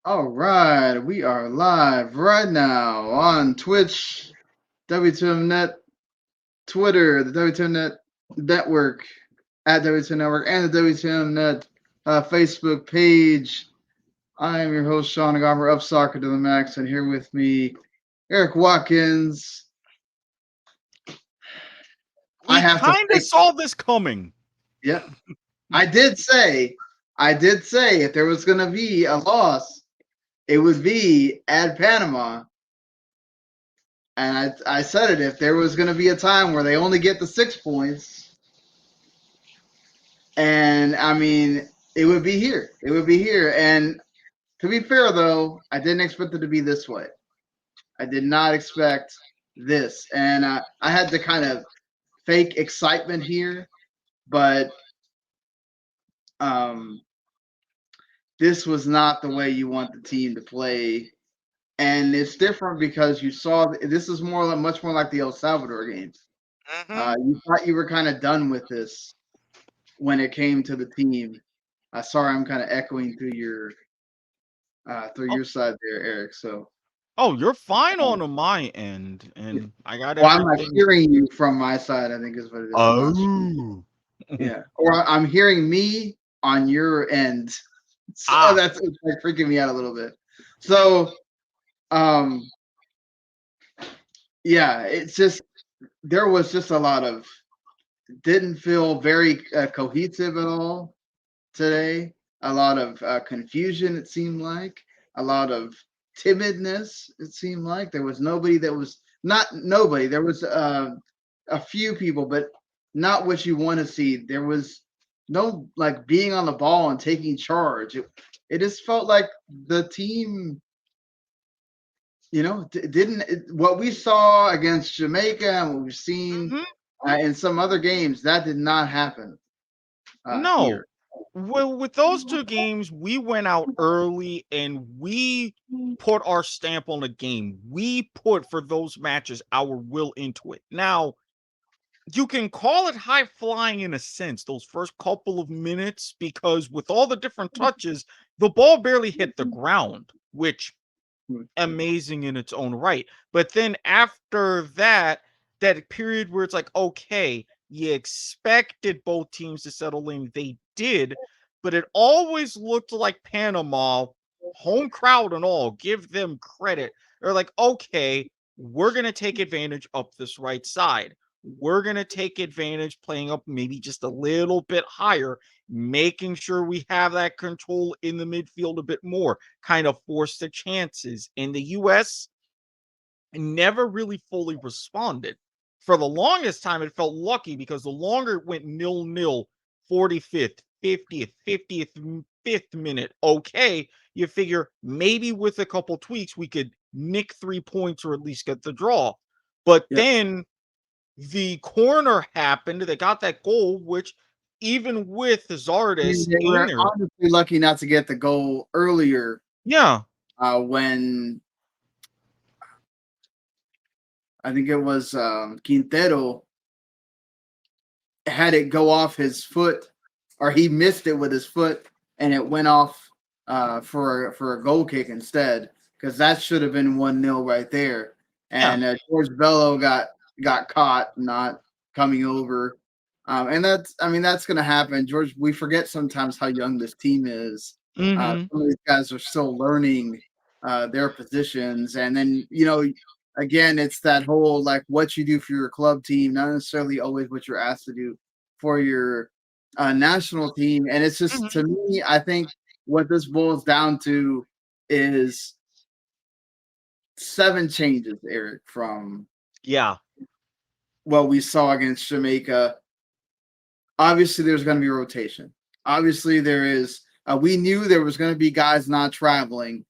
All right, we are live right now on Twitch, WTMNet, Twitter, the WTMNet Network, at WTM Network, and the WTMNet Facebook page. I am your host, Sean Garmer of Soccer to the Max, and here with me, Erik Watkins. I We have to kind of fake. saw this coming. Yep, I did say, if there was going to be a loss, it would be at Panama. And I said it, if there was going to be a time where they only get the 6 points, and I mean, it would be here. It would be here. And to be fair, though, I didn't expect it to be this way. I did not expect this. And I had to kind of fake excitement here, but um, this was not the way you want the team to play. And it's different because you saw this is much more like the El Salvador games. Hmm. You thought you were kind of done with this when it came to the team. Sorry, I'm kind of echoing through Oh, your side there, Erik. So, you're fine um, on my end, yeah. and I got Well, I'm not everything. hearing you from my side. I think is what it is. I'm not sure. Oh. Yeah, or I'm hearing me on your end. So Ah, that's it's like freaking me out a little bit. So, um, yeah, it's just there was just a lot of didn't feel very cohesive at all today. A lot of confusion, it seemed like. A lot of timidness, it seemed like. There was nobody that was not nobody. There was a few people, but not what you want to see. There was no like being on the ball and taking charge. It just felt like the team, didn't what we saw against Jamaica and what we've seen hmm in some other games that did not happen no. here. Well, with those two games, we went out early and we put our stamp on the game. We put for those matches our will into it. Now, you can call it high flying in a sense, those first couple of minutes, because with all the different touches, the ball barely hit the ground, which amazing in its own right. But then after that, that period where it's like, okay, you expected both teams to settle in, they did, but it always looked like Panama, home crowd and all, give them credit. They're like, okay, we're gonna take advantage up this right side. We're gonna take advantage playing up maybe just a little bit higher, making sure we have that control in the midfield a bit more, kind of force the chances. In the US, never really fully responded. For the longest time, it felt lucky because the longer it went nil-nil, 45th, 50th, 50th, 5th minute, okay, you figure maybe with a couple tweaks, we could nick 3 points or at least get the draw. But Yeah. then the corner happened. They got that goal, which even with mean, Zardes they in were there, honestly lucky not to get the goal earlier yeah, when I think it was Quintero had it go off his foot, or he missed it with his foot, and it went off for a goal kick instead, because that should have been 1-0 right there. yeah. And George Bello got caught not coming over. And that's going to happen. George, we forget sometimes how young this team is. Mhm. Some of these guys are still learning their positions, and then again, it's that whole like what you do for your club team, not necessarily always what you're asked to do for your national team. And it's just Mhm. to me, I think what this boils down to is 7 changes, Erik, from Yeah. what we saw against Jamaica. Obviously, there's going to be a rotation. Obviously, there is. We knew there was going to be guys not traveling.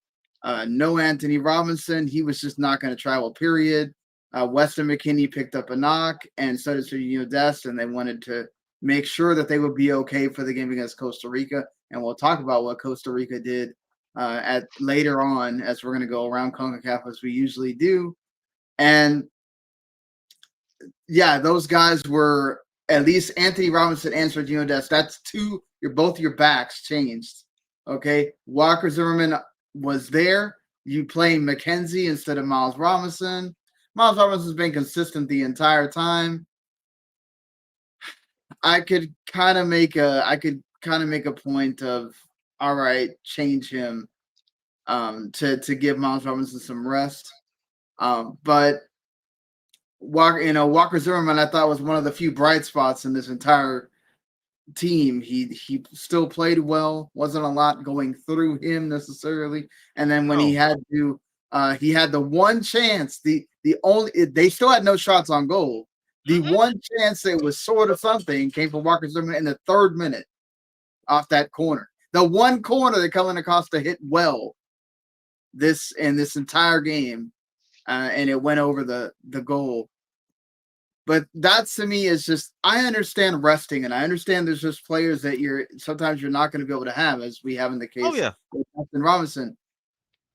No Anthony Robinson. He was just not going to travel, period. Weston McKinney picked up a knock, and so did Sergio Dest, and they wanted to make sure that they would be okay for the game against Costa Rica. And we'll talk about what Costa Rica did at later on as we're going to go around CONCACAF as we usually do. And yeah, those guys were at least Anthony Robinson and Sergio Dest. That's two. Both your backs changed. Okay, Walker Zimmerman was there. You playing McKenzie instead of Miles Robinson. Miles Robinson's been consistent the entire time. I could kind of make a point of, all right, change him to give Miles Robinson some rest. But Walker Zimmerman, I thought, was one of the few bright spots in this entire team. He still played well. Wasn't a lot going through him necessarily. And then when he had the one chance. They still had no shots on goal. The one chance that was sort of something came from Walker Zimmerman in the 3rd minute off that corner. The one corner that Cullen Acosta hit well this entire game, and it went over the goal. But that to me is just, I understand resting, and I understand there's just players that sometimes you're not going to be able to have, as we have in the case with Justin Robinson,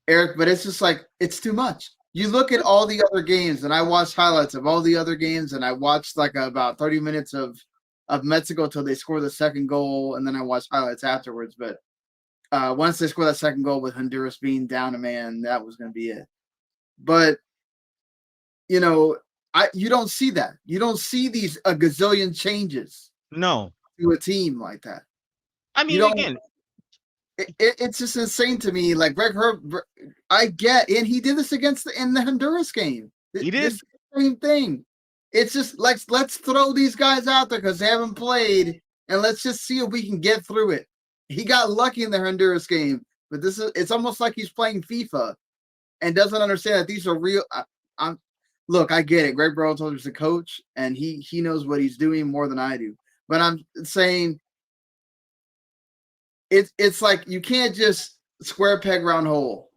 Eric. But it's just like, it's too much. You look at all the other games, and I watched highlights of all the other games, and I watched like about 30 minutes of Mexico till they score the second goal, and then I watched highlights afterwards. But once they score that second goal with Honduras being down a man, that was going to be it. But you don't see that. You don't see a gazillion changes. No, to a team like that. I mean, again, it's just insane to me. Like Gregg Berhalter, I get, and he did this in the Honduras game. He did the same thing. It's just like, let's throw these guys out there because they haven't played, and let's just see if we can get through it. He got lucky in the Honduras game, but it's almost like he's playing FIFA and doesn't understand that these are real. Look, I get it. Gregg Berhalter is the coach, and he knows what he's doing more than I do. But I'm saying it's like you can't just square peg round hole,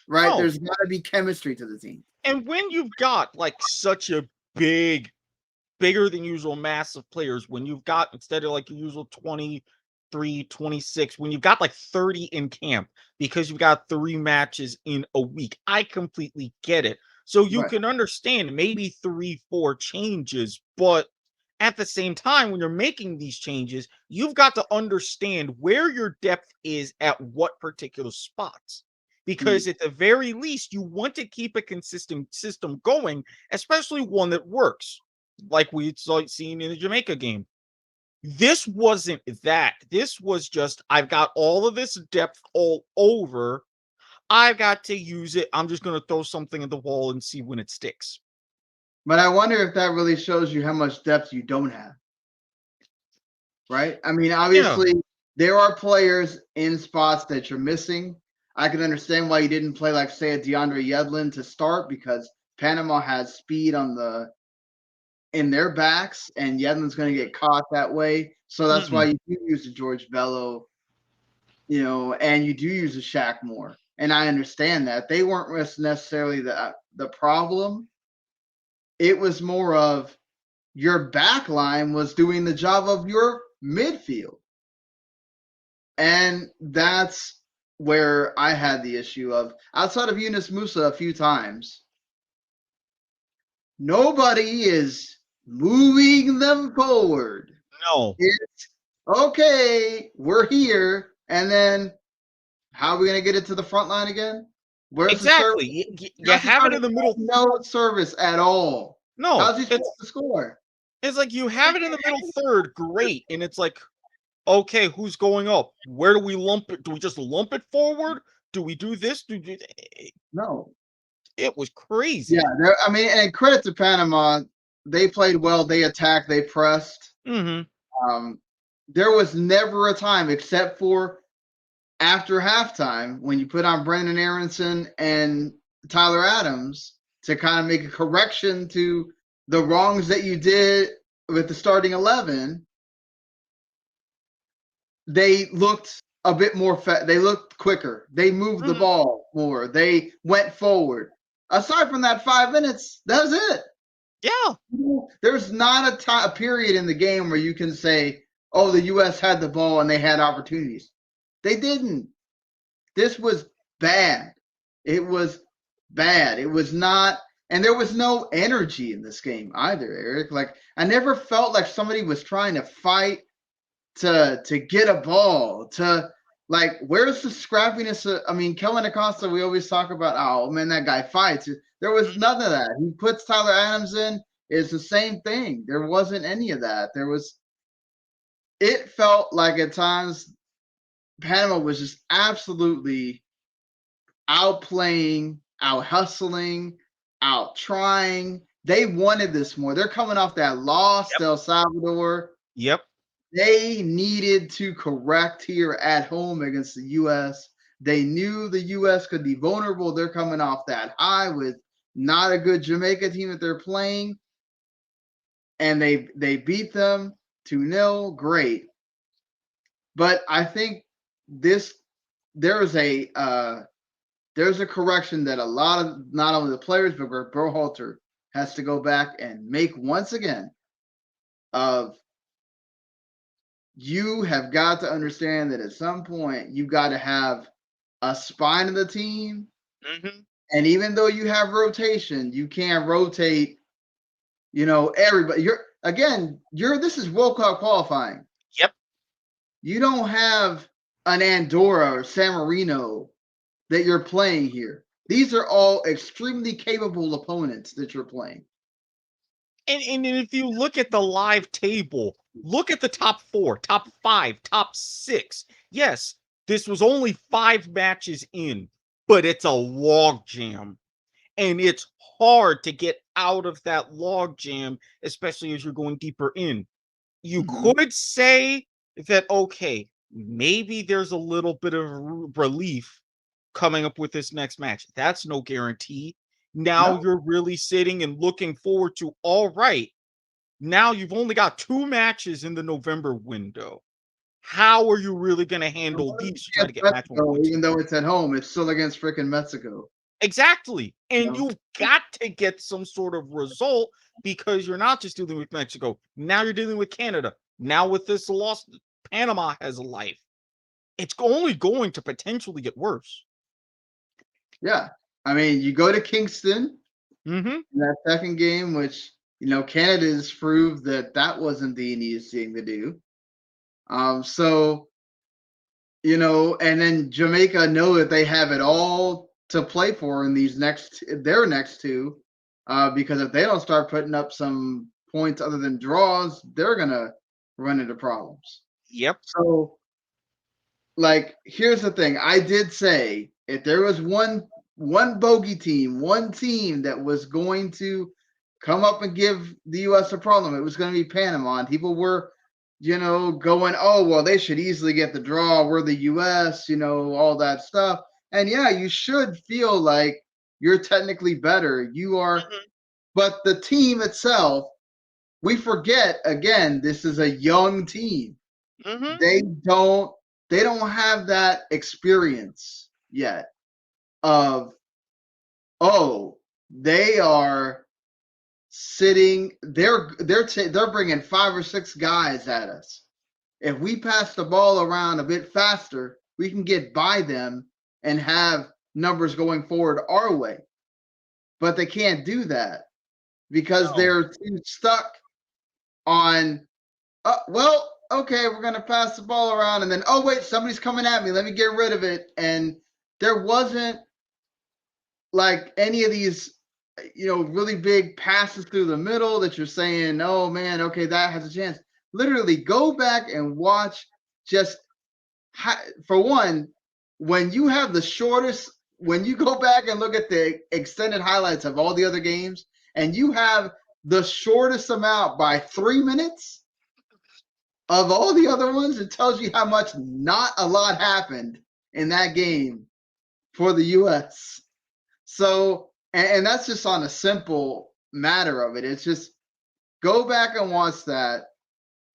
right? No. There's got to be chemistry to the team. And when you've got like such a bigger than usual mass of players, when you've got, instead of like your usual 23, 26, when you've got like 30 in camp because you've got 3 matches in a week, I completely get it. So you can understand maybe 3-4 changes, but at the same time, when you're making these changes, you've got to understand where your depth is at what particular spots. Because at the very least, you want to keep a consistent system going, especially one that works, like we saw seen in the Jamaica game. This wasn't that. This was just, I've got all of this depth all over. I've got to use it. I'm just going to throw something at the wall and see when it sticks. But I wonder if that really shows you how much depth you don't have. Right? I mean, obviously, there are players in spots that you're missing. I can understand why you didn't play, like, say, a DeAndre Yedlin to start, because Panama has speed in their backs, and Yedlin's going to get caught that way. So that's why you do use the George Bello, and you do use the Shaq more. And I understand that. They weren't necessarily the problem. It was more of your back line was doing the job of your midfield. And that's where I had the issue of, outside of Yunus Musa a few times, nobody is moving them forward. No. It's, okay, we're here, and then how are we going to get it to the front line again? Where's exactly. You have it in the middle. No service at all. No. How's he supposed to score? It's like you have it in the middle third, great. And it's like, okay, who's going up? Where do we lump it? Do we just lump it forward? Do we do this? No. It was crazy. Yeah, I mean, and credit to Panama. They played well. They attacked. They pressed. Mm-hmm. There was never a time, except for after halftime, when you put on Brandon Aronson and Tyler Adams to kind of make a correction to the wrongs that you did with the starting 11, they looked a bit more they looked quicker. They moved the ball more. They went forward. Aside from that 5 minutes, that was it. Yeah. There's not a period in the game where you can say, oh, the U.S. had the ball and they had opportunities. They didn't. This was bad. It was bad. It was not, and there was no energy in this game either, Eric. Like, I never felt like somebody was trying to fight to get a ball, to Like, where's the scrappiness? I mean, Kellen Acosta, we always talk about, oh man, that guy fights. There was none of that. He puts Tyler Adams in, it's the same thing. There wasn't any of that. It felt like at times Panama was just absolutely outplaying, out hustling, out trying. They wanted this more. They're coming off that loss to El Salvador. Yep. They needed to correct here at home against the U.S. They knew the U.S. could be vulnerable. They're coming off that high with not a good Jamaica team that they're playing. And they beat them 2-0. Great. But I think there's a correction that a lot of not only the players but Gregg Berhalter has to go back and make once again of you have got to understand that at some point you've got to have a spine of the team. Mm-hmm. And even though you have rotation, you can't rotate, everybody. This is World Cup qualifying. Yep. You don't have an Andorra or San Marino that you're playing here. These are all extremely capable opponents that you're playing. And if you look at the live table, look at the top 4, top 5, top 6. Yes, this was only 5 matches in, but it's a log jam. And it's hard to get out of that log jam, especially as you're going deeper in. You could say that, okay, maybe there's a little bit of relief coming up with this next match. That's no guarantee. Now you're really sitting and looking forward to, all right, now you've only got 2 matches in the November window. How are you really going to handle these to try to get match points? Even though it's at home, it's still against freaking Mexico. Exactly. And you've got to get some sort of result because you're not just dealing with Mexico. Now you're dealing with Canada. Now with this loss, Panama has a life. It's only going to potentially get worse. Yeah. I mean, you go to Kingston in that second game, which, Canada's proved that wasn't the easiest thing to do. So, and then Jamaica know that they have it all to play for in their next 2, because if they don't start putting up some points other than draws, they're going to run into problems. Yep. So, here's the thing. I did say if there was one bogey team, one team that was going to come up and give the U.S. a problem, it was going to be Panama. And people were, going, oh, well, they should easily get the draw. We're the U.S., all that stuff. And yeah, you should feel like you're technically better. You are, but the team itself, we forget, again, this is a young team. They don't have that experience yet of, they are sitting, they're bringing 5 or 6 guys at us. If we pass the ball around a bit faster, we can get by them and have numbers going forward our way. But they can't do that because they're too stuck on, okay, we're going to pass the ball around, and then, oh, wait, somebody's coming at me. Let me get rid of it. And there wasn't any of these, really big passes through the middle that you're saying, oh, man, okay, that has a chance. Literally go back and watch for one, when you have the shortest, when you go back and look at the extended highlights of all the other games, and you have the shortest amount by 3 minutes of all the other ones, it tells you how much not a lot happened in that game for the U.S. So, and that's just on a simple matter of it. It's just go back and watch that.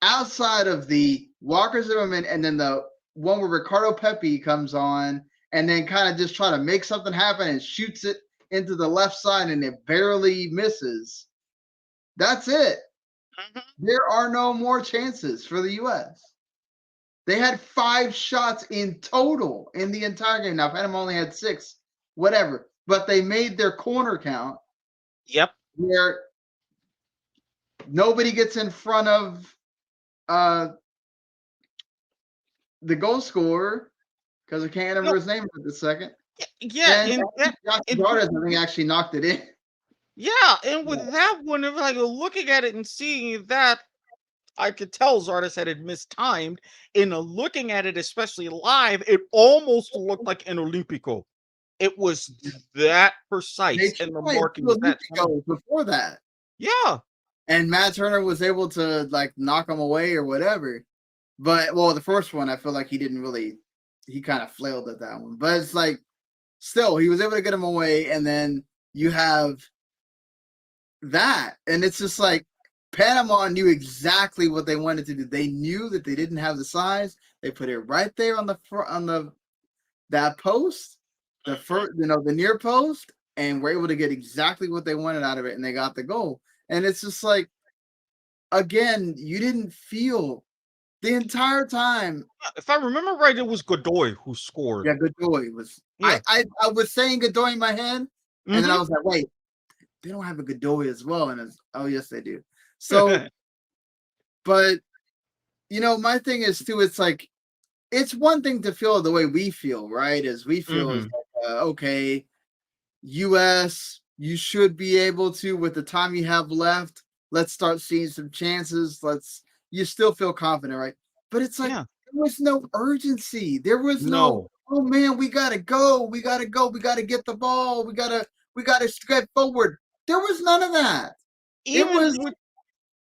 Outside of the Walker Zimmerman and then the one where Ricardo Pepi comes on and then kind of just try to make something happen and shoots it into the left side and it barely misses. That's it. There are no more chances for the U.S. They had 5 shots in total in the entire game. Now, Panama only had 6, whatever. But they made their corner count. Yep. Where nobody gets in front of the goal scorer. because I can't remember No, his name at the second. yeah, And Josh and Gardner, I think, actually knocked it in. yeah, and with that one, if like looking at it and seeing that, I could tell Zardes had it mistimed. In looking at it, especially live, it almost looked like an Olympico. It was that They precise, and the tried marking 2 was that strong. Olympic before that, Yeah, and Matt Turner was able to, like, knock him away or whatever. But, well, the first one, I feel like he didn't really he kinda flailed at that one. But it's like, still, he was able to get him away, and then you have that, and it's just like Panama knew exactly what they wanted to do. They knew that they didn't have the size. They put it right there on the front on that post, the first, the near post, and were able to get exactly what they wanted out of it, and they got the goal. And it's just like, again, you didn't feel the entire time. if I remember right, it was Godoy who scored. Yeah, Godoy was. Yeah. I was saying Godoy in my head, and then I Mhm. was like, wait, they don't have a Godoy as well, and it's, oh yes, they do. So, but my thing is too. It's like, it's one thing to feel the way we feel, right? As we feel is Mhm. like, okay, U.S., you should be able to, with the time you have left, let's start seeing some chances. You still feel confident, right? But it's like, Yeah. there was no urgency. There was no, No. oh man, we gotta go, we gotta go, we gotta get the ball, we gotta step forward. There was none of that. It Even was with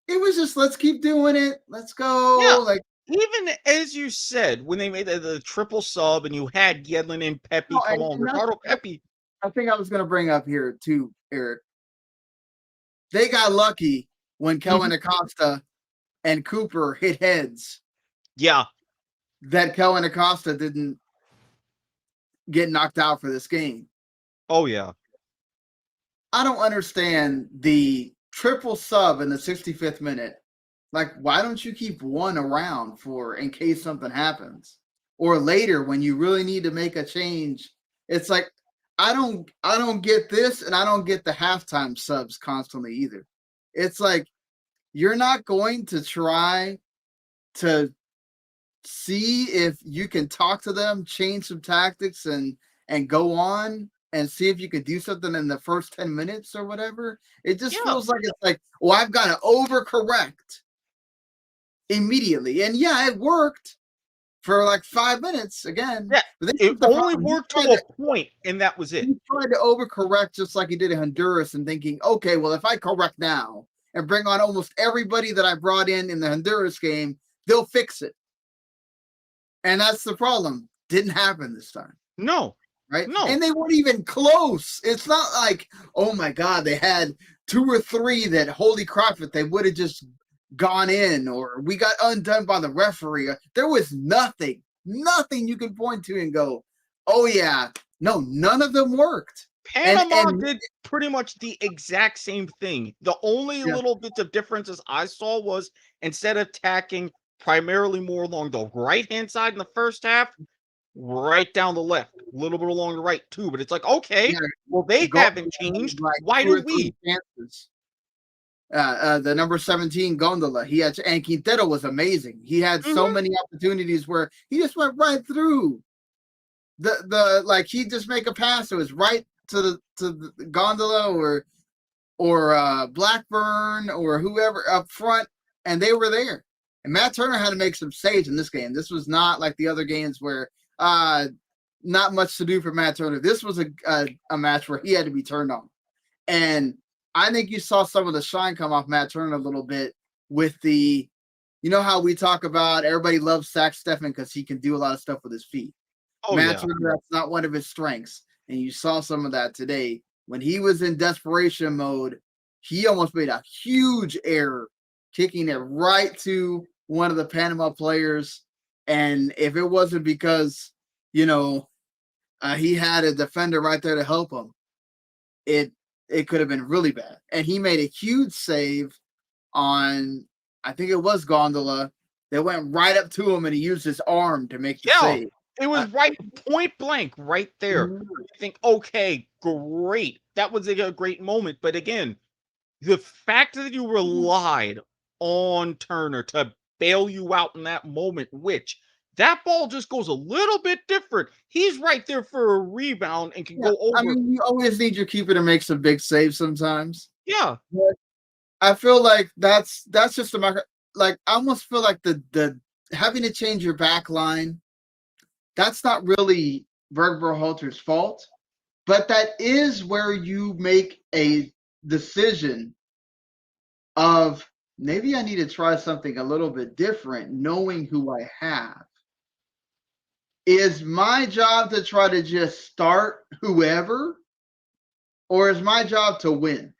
it was just, let's keep doing it. Let's yeah, go. Like, even as you said, when they made the triple sub and you had Yedlin and Pepe no, come on, and Ricardo Pepe. I think I was gonna bring up here too, Eric. They got lucky when Mhm. Kelvin Acosta and Cooper hit heads Yeah. that Kelvin Acosta didn't get knocked out for this game. Oh yeah. I don't understand the triple sub in the 65th minute. Like, why don't you keep one around for in case something happens? Or later when you really need to make a change. It's like, I don't get this, and I don't get the halftime subs constantly either. It's like, you're not going to try to see if you can talk to them, change some tactics, and go on and see if you could do something in the first 10 minutes or whatever. It just Yeah. feels like it's like, well, I've got to overcorrect immediately. And yeah, it worked for like 5 minutes again. Yeah. But this It is the only problem. worked to a point, and that was it. He tried to overcorrect just like he did in Honduras, and thinking, okay, well, if I correct now and bring on almost everybody that I brought in the Honduras game, they'll fix it. And that's the problem. Didn't happen this time. No. Right? No. And they weren't even close. It's not like, oh my God, they had 2 or 3 that, holy crap, if they would have just gone in, or we got undone by the referee. There was nothing you can point to and go, oh yeah. No, none of them worked. Panama And did pretty much the exact same thing. The only yeah, little bits of differences I saw was instead of attacking primarily more along the right-hand side in the first half, right down the left, a little bit along the right too. But it's like, okay, yeah, well, they Garmer haven't changed. like Why 2 do or 3 we? chances. The number 17 Gondola, he had, and Quintero was amazing. He had so Mhm. many opportunities where he just went right through the like, he just make a pass. It was right to the Gondola or Blackburn or whoever up front, and they were there. And Matt Turner had to make some saves in this game. This was not like the other games where not much to do for Matt Turner. This was a match where he had to be turned on. And I think you saw some of the shine come off Matt Turner a little bit with the, how we talk about everybody loves Zach Steffen because he can do a lot of stuff with his feet. Oh Matt yeah. Turner, that's not one of his strengths. And you saw some of that today. When he was in desperation mode, he almost made a huge error, kicking it right to one of the Panama players. And if it wasn't because, he had a defender right there to help him, it could have been really bad. And he made a huge save on, I think it was Gondola, that went right up to him, and he used his arm to make the Yeah. save. It was right point blank right there. You think, okay, great. That was a great moment. But again, the fact that you relied on Turner to bail you out in that moment, which That ball just goes a little bit different. He's right there for a rebound and can Yeah, go I over. mean, you always need your keeper to make some big saves sometimes. Yeah, But I feel like that's just a matter. Like I almost feel like the having to change your back line. That's not really Gregg Berhalter's fault, but that is where you make a decision of maybe I need to try something a little bit different, knowing who I have. Is my job to try to just start whoever, or is my job to win?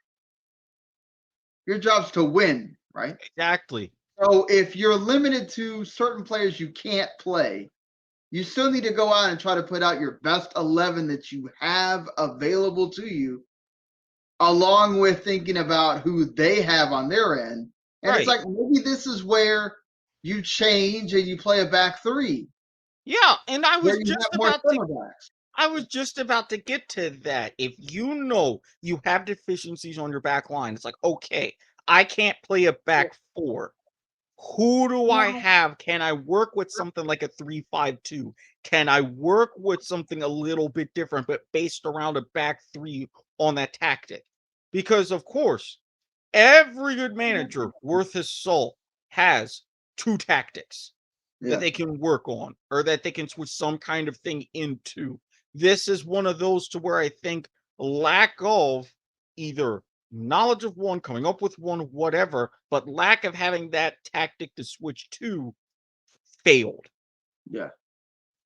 Your job's to win, right? exactly. So if you're limited to certain players you can't play, you still need to go out and try to put out your best 11 that you have available to you, along with thinking about who they have on their end. And it's Right. like maybe this is where you change and you play a back three Yeah, and where you have more center backs. I was just about to get to that. If you know you have deficiencies on your back line, it's like, okay, I can't play a back four. Who do I Well, have? Can I work with something like a 3-5-2? Can I work with something a little bit different, but based around a back three on that tactic? Because, of course, every good manager worth his salt has two tactics that yeah, they can work on or that they can switch some kind of thing into. This is one of those to where I think lack of either knowledge of one, coming up with one, whatever, but lack of having that tactic to switch to failed. yeah.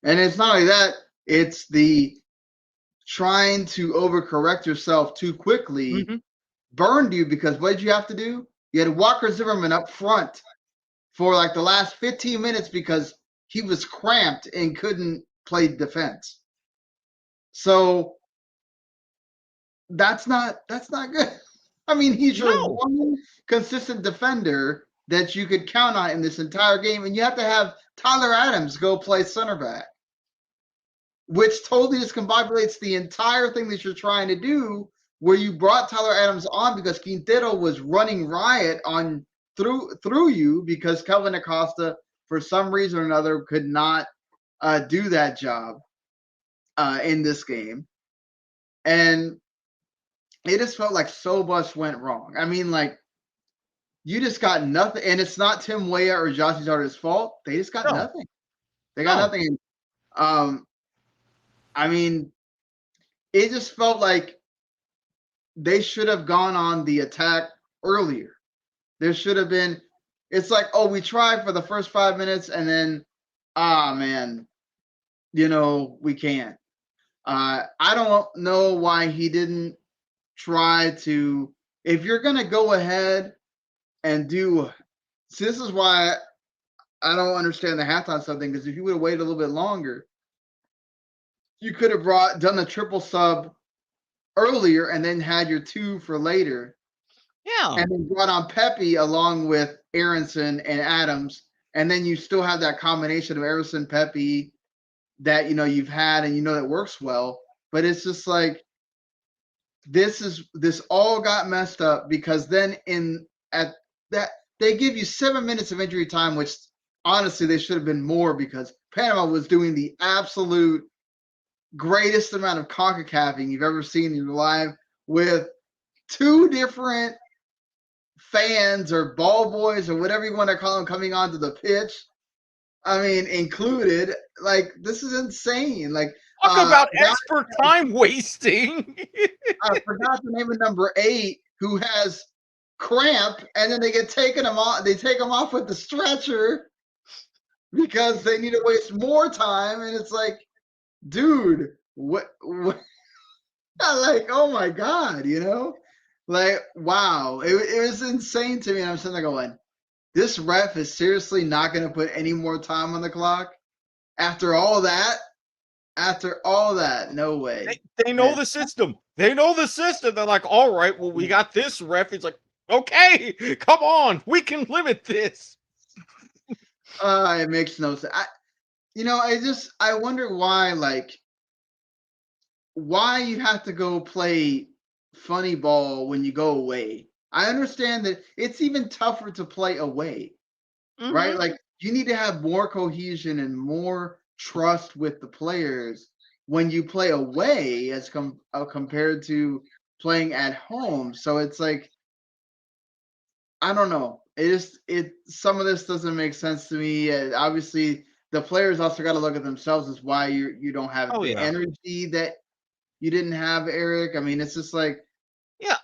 And it's not like that, it's the trying to overcorrect yourself too quickly Mhm. burned you because what did you have to do? You had Walker Zimmerman up front for like the last 15 minutes because he was cramped and couldn't play defense. So that's not good. I mean, he's your No, one consistent defender that you could count on in this entire game, and you have to have Tyler Adams go play center back, which totally discombobulates the entire thing that you're trying to do. Where you brought Tyler Adams on because Quintero was running riot on through you because Kelvin Acosta, for some reason or another, could not do that job in this game, and it just felt like so much went wrong. I mean, like you just got nothing, and it's not Tim Weah or Josh Zarda's fault. They just got no, nothing. They got no. nothing. Um, I mean, it just felt like they should have gone on the attack earlier. There should have been. It's like, oh, we tried for the first 5 minutes, and then, man, we can't. I don't know why he didn't try to. If you're gonna go ahead and do, see, this is why I don't understand the halftime something because if you would have waited a little bit longer, you could have done the triple sub earlier and then had your two for later, Yeah, and then brought on Pepe along with Aronson and Adams, and then you still have that combination of Aronson, Pepe that you've had and that works well. But it's just like this all got messed up because then in at that they give you 7 minutes of injury time, which honestly they should have been more because Panama was doing the absolute greatest amount of CONCACAFing you've ever seen in your life with two different fans or ball boys or whatever you want to call them coming onto the pitch. I mean, included. Like this is insane. Like talk about that, expert time wasting. I forgot the name of number 8 who has cramp, and then they get taken him off. They take him off with the stretcher because they need to waste more time, and it's like, dude, what like, oh my god, like, wow, it was insane to me. And I'm sitting there going, this ref is seriously not going to put any more time on the clock after all that. After all that, no way. They know the system. They know the system. They're like, all right, well, we got this ref. He's like, okay, come on, we can limit this. It makes no sense. I wonder why, like, why you have to go play funny ball when you go away. I understand that it's even tougher to play away, right? Mhm. Like you need to have more cohesion and more trust with the players when you play away as compared to playing at home. So it's like, I don't know. Some of this doesn't make sense to me. Obviously, the players also got to look at themselves as why you don't have Oh the yeah, energy that you didn't have, Eric. I mean, it's just like, yeah.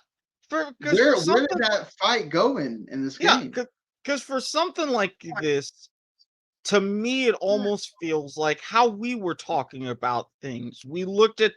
Because for where did something, that fight go in this yeah, game? because for something like this, to me, it almost feels like how we were talking about things. We looked at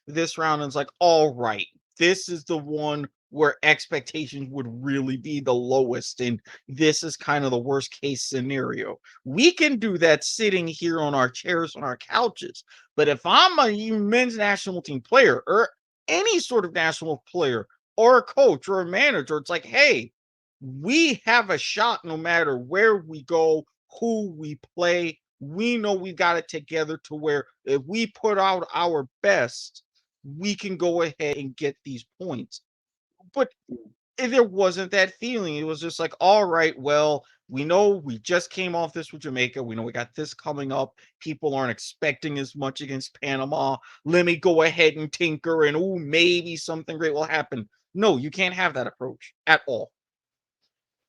this round and it's like, all right, this is the one where expectations would really be the lowest, and this is kind of the worst case scenario. We can do that sitting here on our chairs on our couches, but if I'm a men's national team player or any sort of national player or a coach or a manager, it's like, hey, we have a shot no matter where we go, who we play. We know we got it together to where if we put out our best, we can go ahead and get these points. But there wasn't that feeling. It was just like, all right, well, we know we just came off this with Jamaica. We know we got this coming up. People aren't expecting as much against Panama. Let me go ahead and tinker and maybe something great will happen. No, you can't have that approach at all.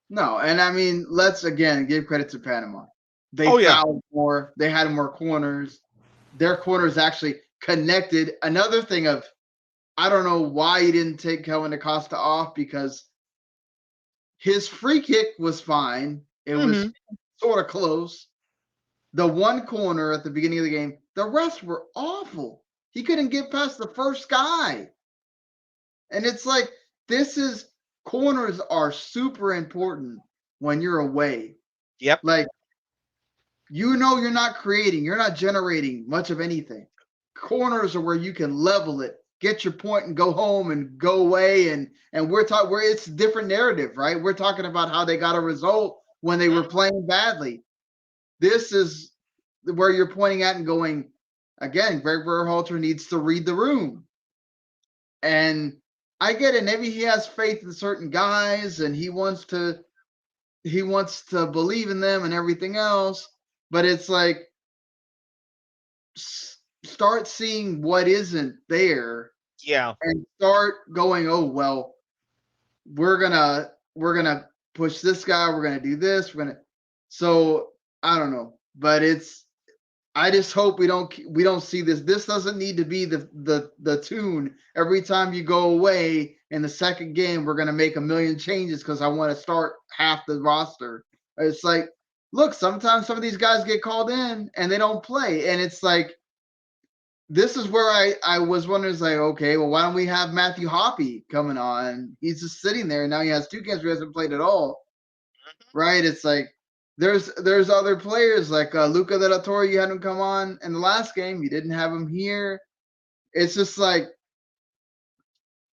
No, and I mean, let's again give credit to Panama. They Oh yeah. fouled more. They had more corners. Their corners actually connected. Another thing of, I don't know why he didn't take Kelvin Acosta off, because his free kick was fine. It was sort of close. The one corner at the beginning of the game, the rest were awful. He couldn't get past the first guy. And it's like, corners are super important when you're away. Yep. Like, you're not creating, you're not generating much of anything. Corners are where you can level it, get your point, and go home and go away. And we're talking where it's a different narrative, right? We're talking about how they got a result when they were playing badly. This is where you're pointing at and going, again, Gregg Berhalter needs to read the room. And I get it. Maybe he has faith in certain guys and he wants to believe in them and everything else. But it's like, start seeing what isn't there. Yeah. And start going, oh well, we're gonna push this guy, we're gonna do this, so I don't know. But I just hope we don't see this. This doesn't need to be the tune every time you go away in the second game. We're gonna make a million changes because I want to start half the roster. It's like, look, sometimes some of these guys get called in and they don't play, and it's like, this is where I was wondering, like, okay, well, why don't we have Matthew Hoppe coming on? He's just sitting there, and now he has 2 games where he hasn't played at all, right? It's like, there's other players like Luca De La Torre. You had him come on in the last game. You didn't have him here. It's just like,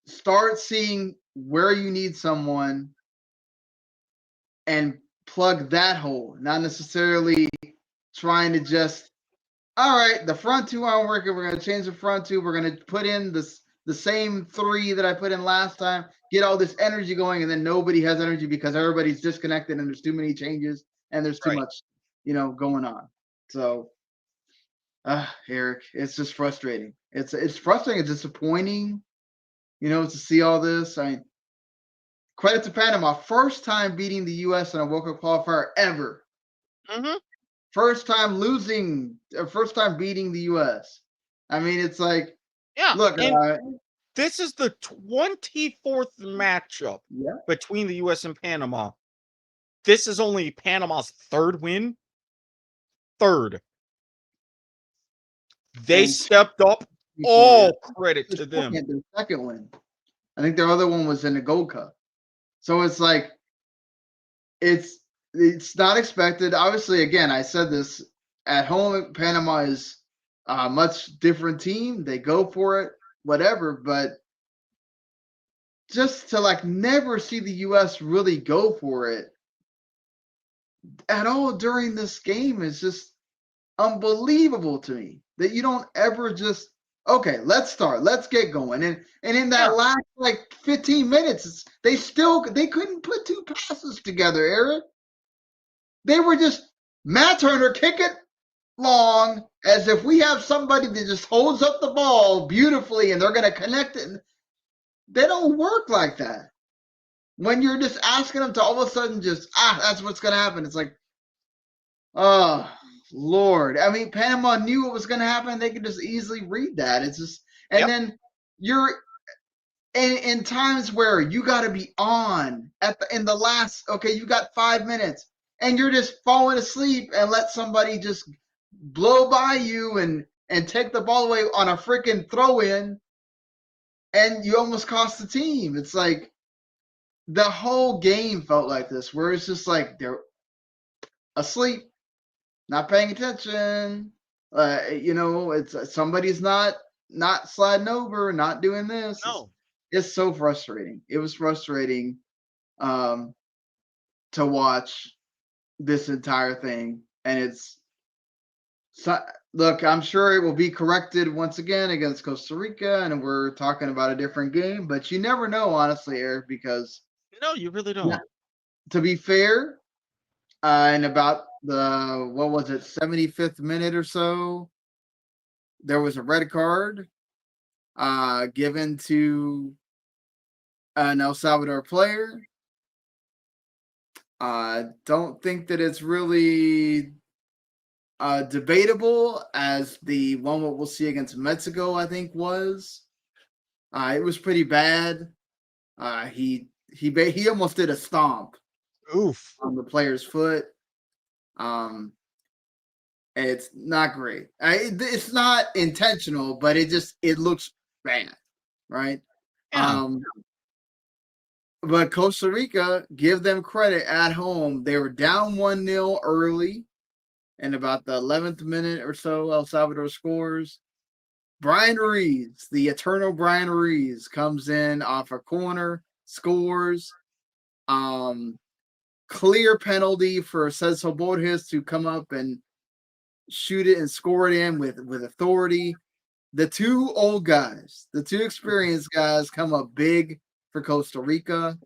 start seeing where you need someone and plug that hole, not necessarily trying to just, all right, the front two aren't working. We're going to change the front two. We're going to put in the same 3 that I put in last time, get all this energy going, and then nobody has energy because everybody's disconnected and there's too many changes and there's too much, going on. So, Eric, it's just frustrating. It's frustrating. It's disappointing, to see all this. I mean, credit to Panama, first time beating the U.S. in a World Cup qualifier ever. First time beating the U.S. I mean, it's like, Yeah. look, This is the 24th matchup between the U.S. and Panama. This is only Panama's 3rd win. 3rd. They stepped up. All credit to them. Their second win. I think their other one was in the Gold Cup. So it's like, it's not expected. Obviously, again, I said this, at home, Panama is a much different team. They go for it, whatever. But just to never see the U.S. really go for it at all during this game is just unbelievable to me, that you don't ever just, okay, let's start, let's get going. And in that last 15 minutes, they couldn't put 2 passes together, Eric. They were just Matt Turner kick it long as if we have somebody that just holds up the ball beautifully and they're going to connect it. They don't work like that. When you're just asking them to all of a sudden just, that's what's going to happen. It's like, oh, Lord. I mean, Panama knew what was going to happen. They could just easily read that. It's just, and then you're in times where you got to be on in the last, okay, you got 5 minutes and you're just falling asleep and let somebody just blow by you and take the ball away on a freaking throw in, and you almost cost the team. It's like the whole game felt like this, where it's just like they're asleep, not paying attention. It's somebody's not sliding over, not doing this. No. It's so frustrating. It was frustrating to watch this entire thing, and it's look, I'm sure it will be corrected once again against Costa Rica, and we're talking about a different game, but you never know, honestly, Eric, because No, you really don't. to be fair, in about the, what was it, 75th minute or so, there was a red card given to an El Salvador player. Don't think that it's really debatable as the one what we'll see against Mexico, I think was. It was pretty bad. He almost did a stomp Oof. on the player's foot. It's not great. It's not intentional, but it looks bad, right? Yeah. But Costa Rica, give them credit at home. They were down 1-0 early. In about the 11th minute or so, El Salvador scores. Brian Ruiz, the eternal Brian Ruiz, comes in off a corner, scores. Clear penalty for Cecil Borges to come up and shoot it and score it in with authority. The two old guys, the two experienced guys, come up big for Costa Rica.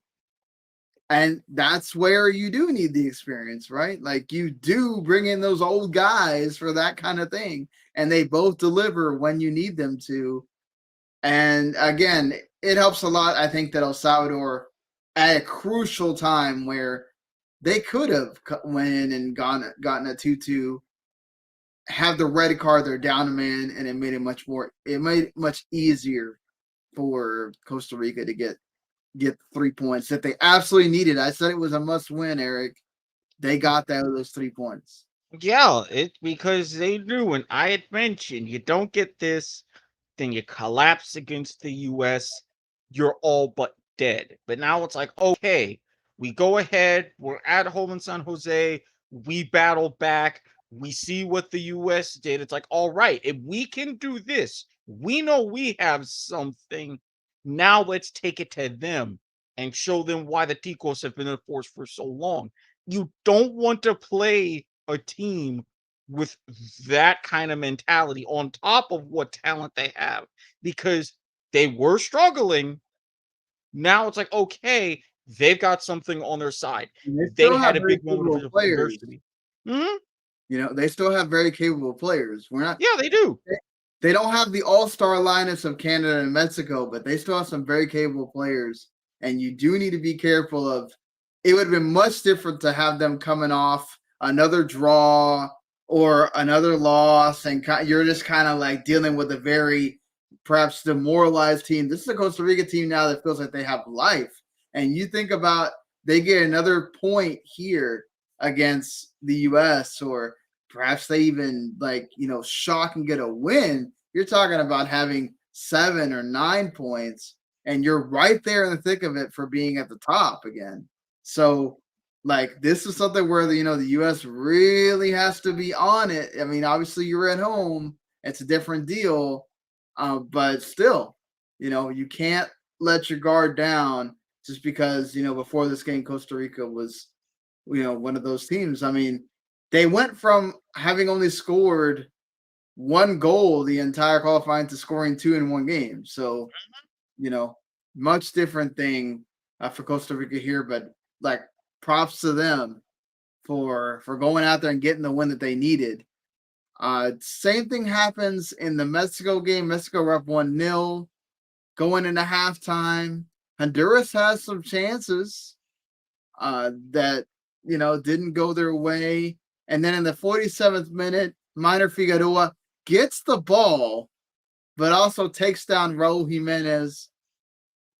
And that's where you do need the experience, right? Like you do bring in those old guys for that kind of thing. And they both deliver when you need them to. And again, it helps a lot, I think, that El Salvador, at a crucial time where they could have went in and gotten a 2-2, have the red card, they're down a man, and it made it much easier for Costa Rica to get 3 points that they absolutely needed. I said it was a must win, Eric. They got those 3 points. Yeah, it's because they knew, and I had mentioned you don't get this, then you collapse against the US, you're all but dead. But now it's like, okay, we go ahead, we're at home in San Jose, we battle back, we see what the US did. It's like, all right, if we can do this, we know we have something. Now let's take it to them and show them why the Ticos have been in force for so long. You don't want to play a team with that kind of mentality on top of what talent they have, because they were struggling. Now it's like, okay, they've got something on their side. And they They still had have a very big moment capable of players. adversity. Mhm. They still have very capable players. Yeah, they do. They don't have the all-star lineups of Canada and Mexico, but they still have some very capable players. And you do need to be careful of. It would have been much different to have them coming off another draw or another loss, and you're just kind of like dealing with a very perhaps demoralized team. This is a Costa Rica team now that feels like they have life. And you think about they get another point here against the U.S., or perhaps they even shock and get a win. You're talking about having 7 or 9 points, and you're right there in the thick of it for being at the top again. So, this is something where the U.S. really has to be on it. I mean, obviously you're at home; it's a different deal, but still, you can't let your guard down just because before this game Costa Rica was one of those teams. I mean, they went from having only scored 1 goal the entire qualifying to scoring 2 in 1 game. So, much different thing for Costa Rica here, but props to them for going out there and getting the win that they needed. Same thing happens in the Mexico game. Mexico were up 1-0 going into halftime. Honduras has some chances that didn't go their way. And then in the 47th minute, Minor Figueroa gets the ball, but also takes down Raul Jimenez.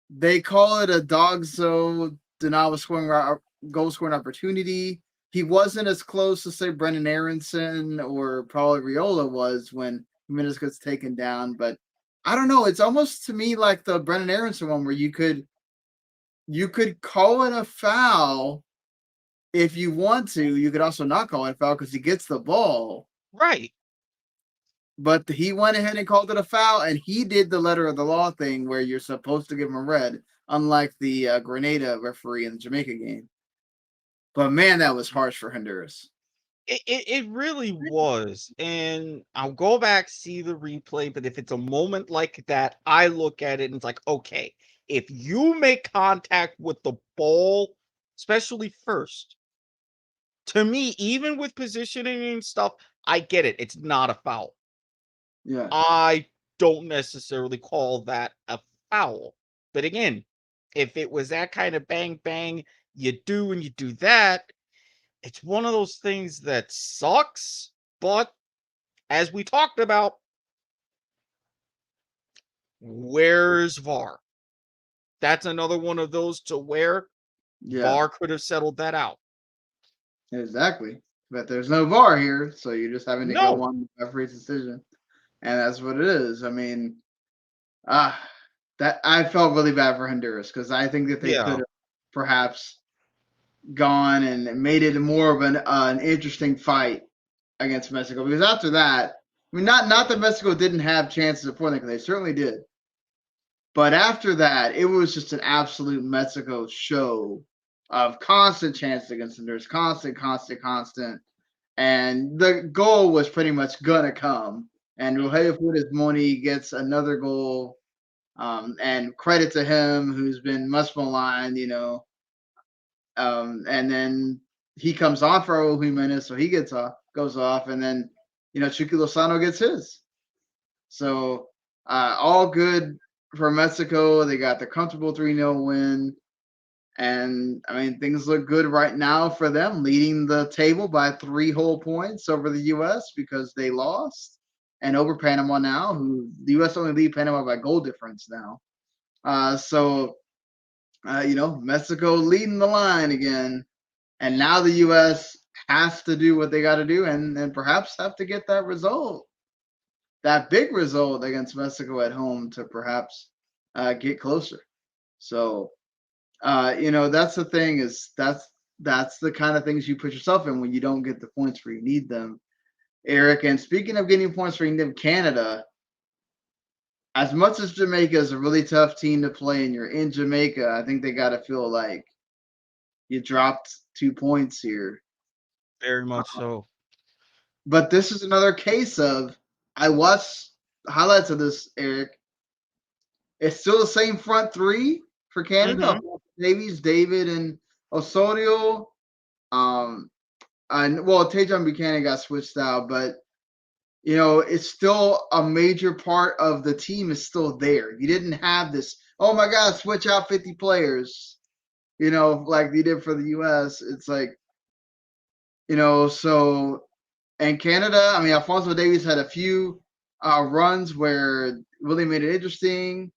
They call it a dogzo denial of goal scoring opportunity. He wasn't as close to, say, Brendan Aronson or Paul Arriola was when Jimenez gets taken down. But I don't know. It's almost to me like the Brendan Aronson one where you could call it a foul if you want to. You could also not call it a foul because he gets the ball. Right. But he went ahead and called it a foul, and he did the letter of the law thing where you're supposed to give him a red, unlike the Grenada referee in the Jamaica game. But, man, that was harsh for Honduras. It really was. And I'll go back, see the replay. But if it's a moment like that, I look at it and it's like, okay, if you make contact with the ball, especially first, to me, even with positioning and stuff, I get it. It's not a foul. Yeah. I don't necessarily call that a foul. But again, if it was that kind of bang, bang, you do that, it's one of those things that sucks. But as we talked about, where's VAR? That's another one of those to where VAR could have settled that out. Exactly. But there's no VAR here, so you're just having to go on the referee's decision. And that's what it is. I mean, that I felt really bad for Honduras because I think that they could have perhaps gone and made it more of an interesting fight against Mexico. Because after that, I mean, not that Mexico didn't have chances before that, because they certainly did. But after that, it was just an absolute Mexico show of constant chances against Honduras, constant. And the goal was pretty much going to come. And Rogelio Funes Mori gets another goal. And credit to him, who's been much maligned, and then he comes on for Raul Jimenez, so he goes off. And then, Chucky Lozano gets his. So all good for Mexico. They got the comfortable 3-0 win. And, I mean, things look good right now for them, leading the table by 3 whole points over the U.S. because they lost, and over Panama now, who the U.S. only lead Panama by goal difference now. Mexico leading the line again. And now the U.S. has to do what they got to do and perhaps have to get that result, that big result against Mexico at home to perhaps get closer. So, that's the thing is that's the kind of things you put yourself in when you don't get the points where you need them, Eric. And speaking of getting points where you need them, Canada, as much as Jamaica is a really tough team to play and you're in Jamaica, I think they got to feel like you dropped 2 points here. Very much so. But this is another case of, I watched highlights of this, Eric. It's still the same front three for Canada. Davies, David, and Osorio. And Tajon Buchanan got switched out, but it's still a major part of the team is still there. You didn't have this, oh my God, switch out 50 players, like they did for the U.S. It's like, so, and Canada, I mean, Alphonso Davies had a few runs where it really made it interesting.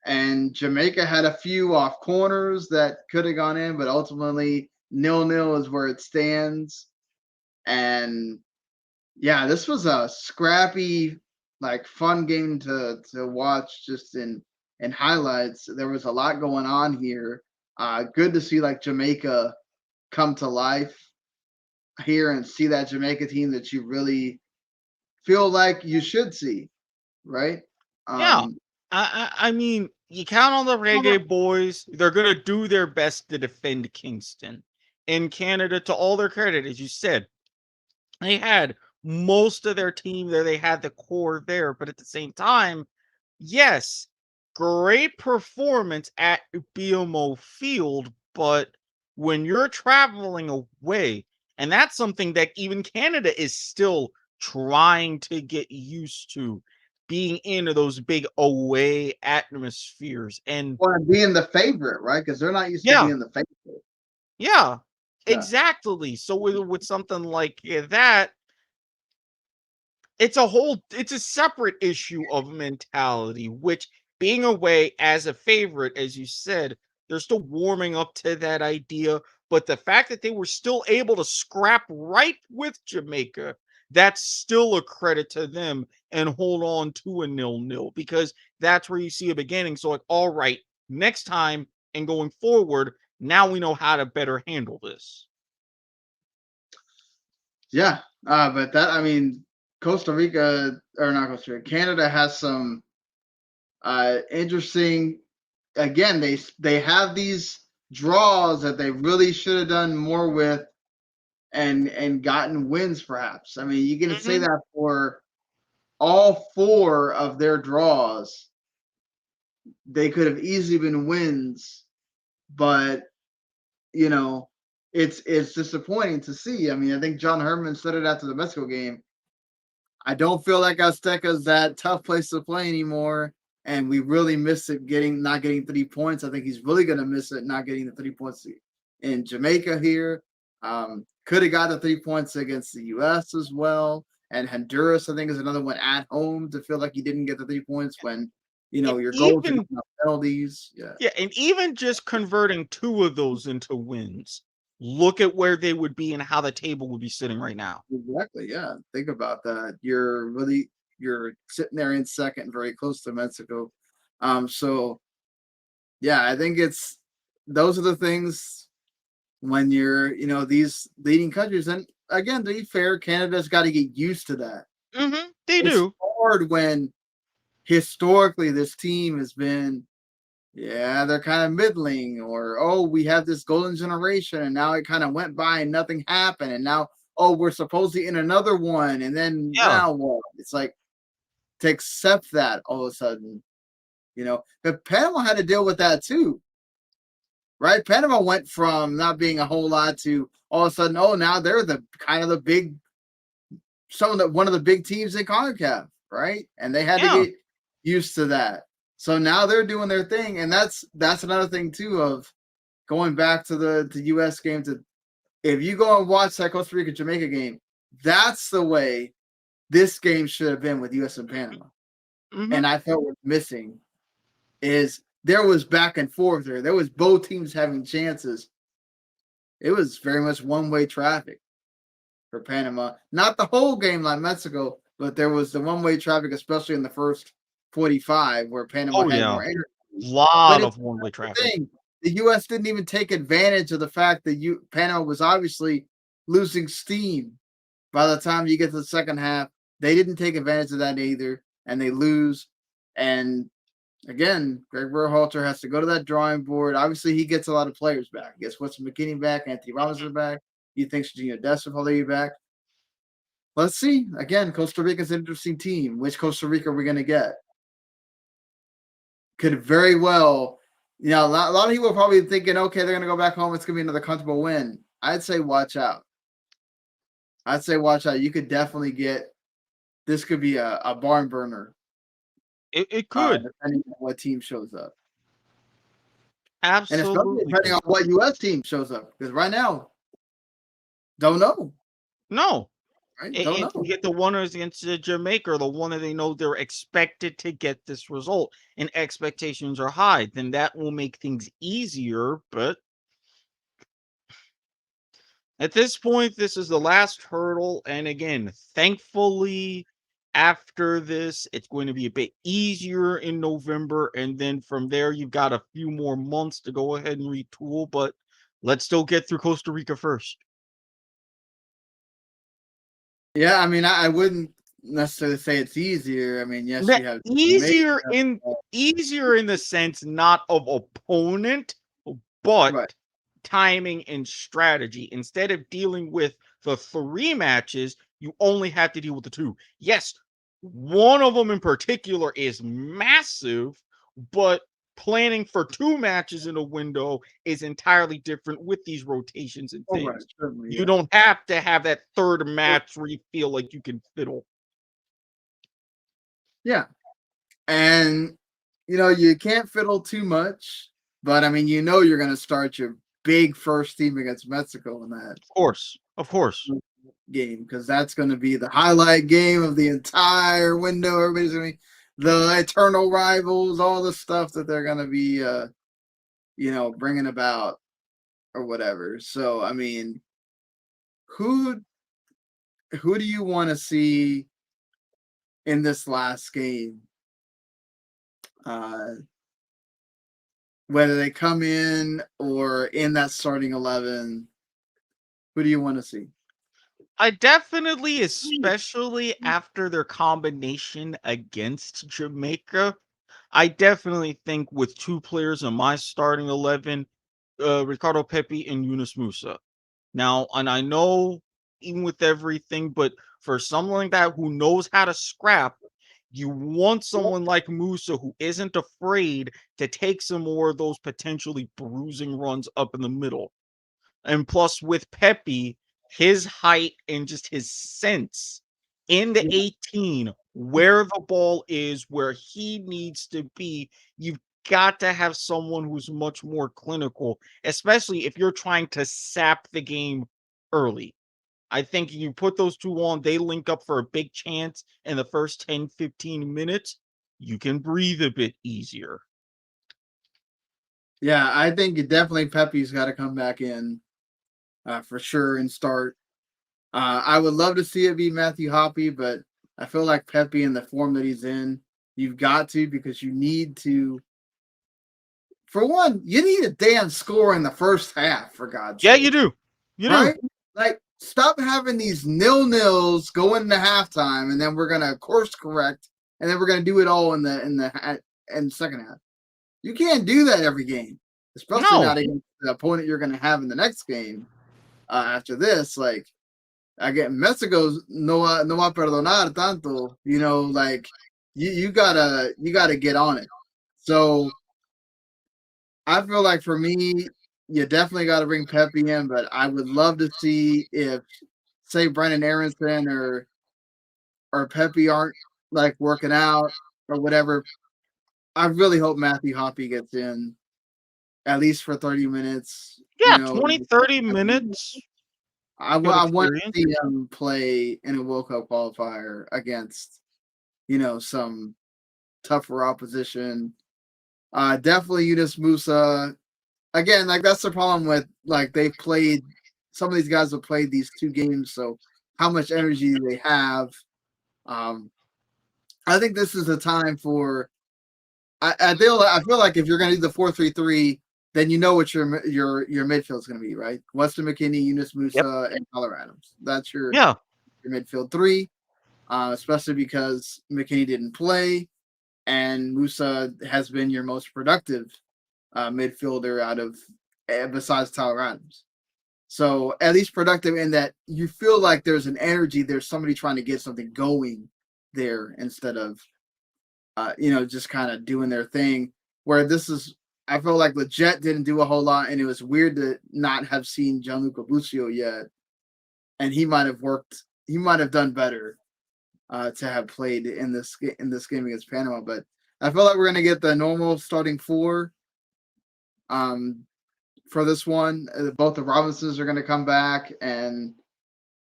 And Jamaica had a few off corners that could have gone in, but ultimately 0-0 is where it stands. And yeah, this was a scrappy, fun game to watch just in highlights. There was a lot going on here. Good to see Jamaica come to life here and see that Jamaica team that you really feel like you should see, right? Yeah. I mean, you count on the Reggae boys. They're going to do their best to defend Kingston. In Canada, to all their credit, as you said, they had most of their team there. They had the core there. But at the same time, yes, great performance at BMO Field. But when you're traveling away And that's something that even Canada is still trying to get used to, being into those big away atmospheres. And Well, and being the favorite, right? Because they're not used to yeah, being the favorite. yeah, Yeah. exactly. So with something like that, it's a separate issue of mentality, which being away as a favorite, as you said, they're still warming up to that idea. But the fact that they were still able to scrap right with Jamaica, that's still a credit to them and hold on to a 0-0, because that's where you see a beginning. So like, all right, next time and going forward, now we know how to better handle this. Yeah. But that, I mean, Costa Rica, or not Costa Rica, Canada has some interesting, again, they have these draws that they really should have done more with and gotten wins perhaps. I mean, you can say Hmm. that for all four of their draws. They could have easily been wins, but you know, it's disappointing to see. I mean, I think John Herman said it after the Mexico game. I don't feel like Azteca's that tough place to play anymore, and we really miss it not getting 3 points. I think he's really gonna miss it not getting the 3 points in Jamaica here. Could have got the 3 points against the U.S. as well, and Honduras I think is another one at home to feel like he didn't get the 3 points when And your goals are even giving up penalties. Yeah. Yeah, and even just converting 2 of those into wins, look at where they would be and how the table would be sitting right now. Exactly. Yeah. Think about that. You're sitting there in second, very close to Mexico. So yeah, I think those are the things when you're, these leading countries. And again, to be fair, Canada's got to get used to that. Mhm, they It's do. hard when historically this team has been, yeah, they're kind of middling, or oh, we have this golden generation, and now it kind of went by and nothing happened, and now oh, we're supposedly in another one, and then Yeah, now what? It's like to accept that all of a sudden, but Panama had to deal with that too, right? Panama went from not being a whole lot to all of a sudden, oh, now they're the kind of the big, one of the big teams in CONCACAF, right? And they had to yeah, get used to that. So now they're doing their thing, and that's another thing too of going back to the U.S. game. If you go and watch that Costa Rica Jamaica game, that's the way this game should have been with U.S. and Panama. And mhm, I felt what's missing is there was back and forth there. There was both teams having chances. It was very much one-way traffic for Panama. Not the whole game like Mexico, but there was the one-way traffic, especially in the first 45, where Panama oh, had yeah. more energy. But Lot it's of one-way the traffic. thing. The U.S. didn't even take advantage of the fact that Panama was obviously losing steam by the time you get to the second half. They didn't take advantage of that either, and they lose. And again, Gregg Berhalter has to go to that drawing board. Obviously, he gets a lot of players back. He gets Weston McKinney back, Anthony Robinson back. He thinks Serginho Dest will probably be back. Let's see. Again, Costa Rica's an interesting team. Which Costa Rica are we going to get? Could very well, a lot of people are probably thinking, okay, they're going to go back home. It's going to be another comfortable win. I'd say watch out. You could definitely this could be a barn burner, It could. depending on what team shows up. And especially Absolutely depending could. on what U.S. team shows up. Because right now, don't know. No. Right? And Don't if you know. get the winners against Jamaica, or the one that they know they're expected to get this result, and expectations are high, then that will make things easier. But at this point, this is the last hurdle. And again, thankfully, after this, it's going to be a bit easier in November. And then from there, you've got a few more months to go ahead and retool. But let's still get through Costa Rica first. Yeah, I mean, I wouldn't necessarily say it's easier. I mean, yes, That you have Jamaica. easier in the sense not of opponent, but Right. timing and strategy. Instead of dealing with the 3 matches, you only have to deal with the 2. Yes, one of them in particular is massive, but planning for 2 matches in a window is entirely different with these rotations and Oh, right, things. certainly, You yeah. don't have to have that third match where you feel like you can fiddle. Yeah. And you can't fiddle too much, but I mean, you're going to start your big first team against Mexico in that Of course. game because that's going to be the highlight game of the entire window. Everybody's going to be the eternal rivals, all the stuff that they're going to be, bringing about or whatever. So, I mean, who who do you want to see in this last game? Uh, Whether they come in or in that starting 11, who do you want to see? I definitely, especially after their combination against Jamaica, I definitely think with 2 players in my starting 11, Ricardo Pepi and Yunus Musa. Now, and I know even with everything, but for someone like that who knows how to scrap, you want someone like Musa who isn't afraid to take some more of those potentially bruising runs up in the middle. And plus, with Pepe, his height and just his sense in the Yeah, 18, where the ball is, where he needs to be, you've got to have someone who's much more clinical, especially if you're trying to sap the game early. I think you put those 2 on, they link up for a big chance in the first 10, 15 minutes, you can breathe a bit easier. yeah, I think definitely Pepe's got to come back in for sure and start. I would love to see it be Matthew Hoppe, but I feel like Pepe in the form that he's in, you've got to because you need to. For one, you need a damn score in the first half, for God's Yeah, you sake, do. You do. right? Like, stop having these nil-nils going into halftime, and then we're gonna course correct, and then we're gonna do it all in the second half. You can't do that every game, especially No. not against the opponent you're gonna have in the next game. After this, like again, Mexico's no va a perdonar tanto. Like you gotta get on it. So I feel like for me, you definitely got to bring Pepe in, but I would love to see if, say, Brennan Aronson or Pepe aren't like working out or whatever. I really hope Matthew Hoppe gets in at least for 30 minutes. Yeah, 20, 30 minutes. Get I want experience. to see him play in a World Cup qualifier against some tougher opposition. Definitely Yunus Musa. Again, like that's the problem with like they've played. Some of these guys have played these 2 games, so how much energy do they have? Um, I think this is a time for. I feel like if you're going to do the 4-3-3, then you know what your midfield is going to be, right? Weston McKennie, Yunus Yep. Musa, and Tyler Adams. That's your Yeah. midfield 3, especially because McKennie didn't play and Musa has been your most productive midfielder out of besides Tyler Adams. So at least productive in that you feel like there's an energy, there's somebody trying to get something going there instead of just kind of doing their thing. Where this is, I feel like Leggett didn't do a whole lot, and it was weird to not have seen Gianluca Busio yet, and he might have worked. He might have done better to have played in this game against Panama. But I feel like we're gonna get the normal starting 4 for this one. Both the Robinsons are gonna come back, and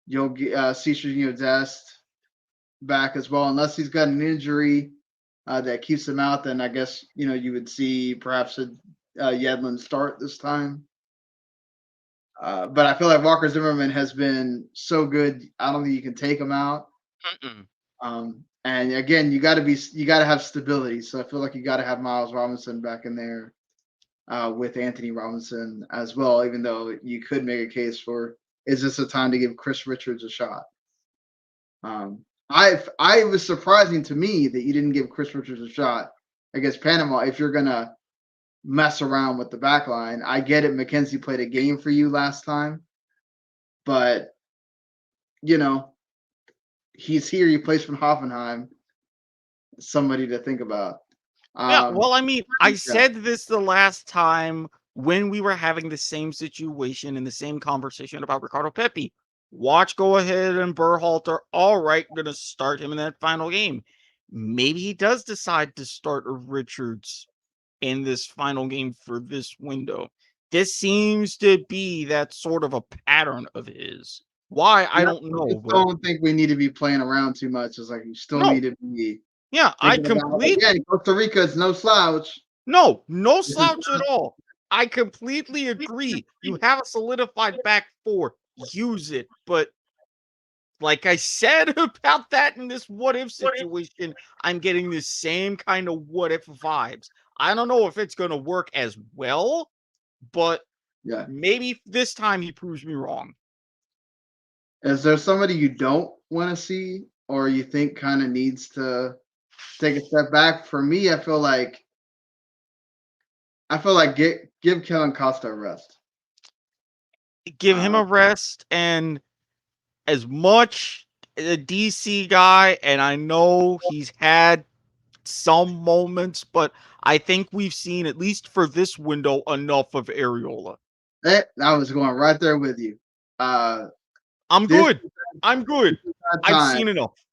you'll get Cesar Dest back as well, unless he's got an injury that keeps him out. Then I guess you would see perhaps a Yedlin start this time. But I feel like Walker Zimmerman has been so good. I don't think you can take him out. Mm-mm. And again, you got to have stability. So I feel like you got to have Miles Robinson back in there with Anthony Robinson as well. Even though you could make a case for, is this a time to give Chris Richards a shot? I was surprising to me that you didn't give Chris Richards a shot against Panama if you're gonna mess around with the back line. I get it, McKenzie played a game for you last time, but he's here. He plays from Hoffenheim. Somebody to think about. Yeah, well, I mean, I Yeah. said this the last time when we were having the same situation and the same conversation about Ricardo Pepi. Watch go ahead and Berhalter. All right, gonna start him in that final game. Maybe he does decide to start Richards in this final game for this window. This seems to be that sort of a pattern of his. Why I Yeah, don't I know, just but don't think we need to be playing around too much. It's like you still no, need to be yeah, I thinking about complete again. Costa Rica is no slouch. no This is slouch at all. I completely agree. You have a solidified back four, use it. But like I said about that in this what if situation, I'm getting the same kind of what if vibes. I don't know if it's going to work as well, but yeah. maybe this time he proves me wrong. Is there somebody you don't want to see, or you think kind of needs to take a step back? For me, I feel like give Kellen Costa a rest. Give him Uh, a rest, and as much a DC guy, and I know he's had some moments, but I think we've seen, at least for this window, enough of Areola. I was going right there with you. I'm This good. I'm good. is that I've time. seen enough.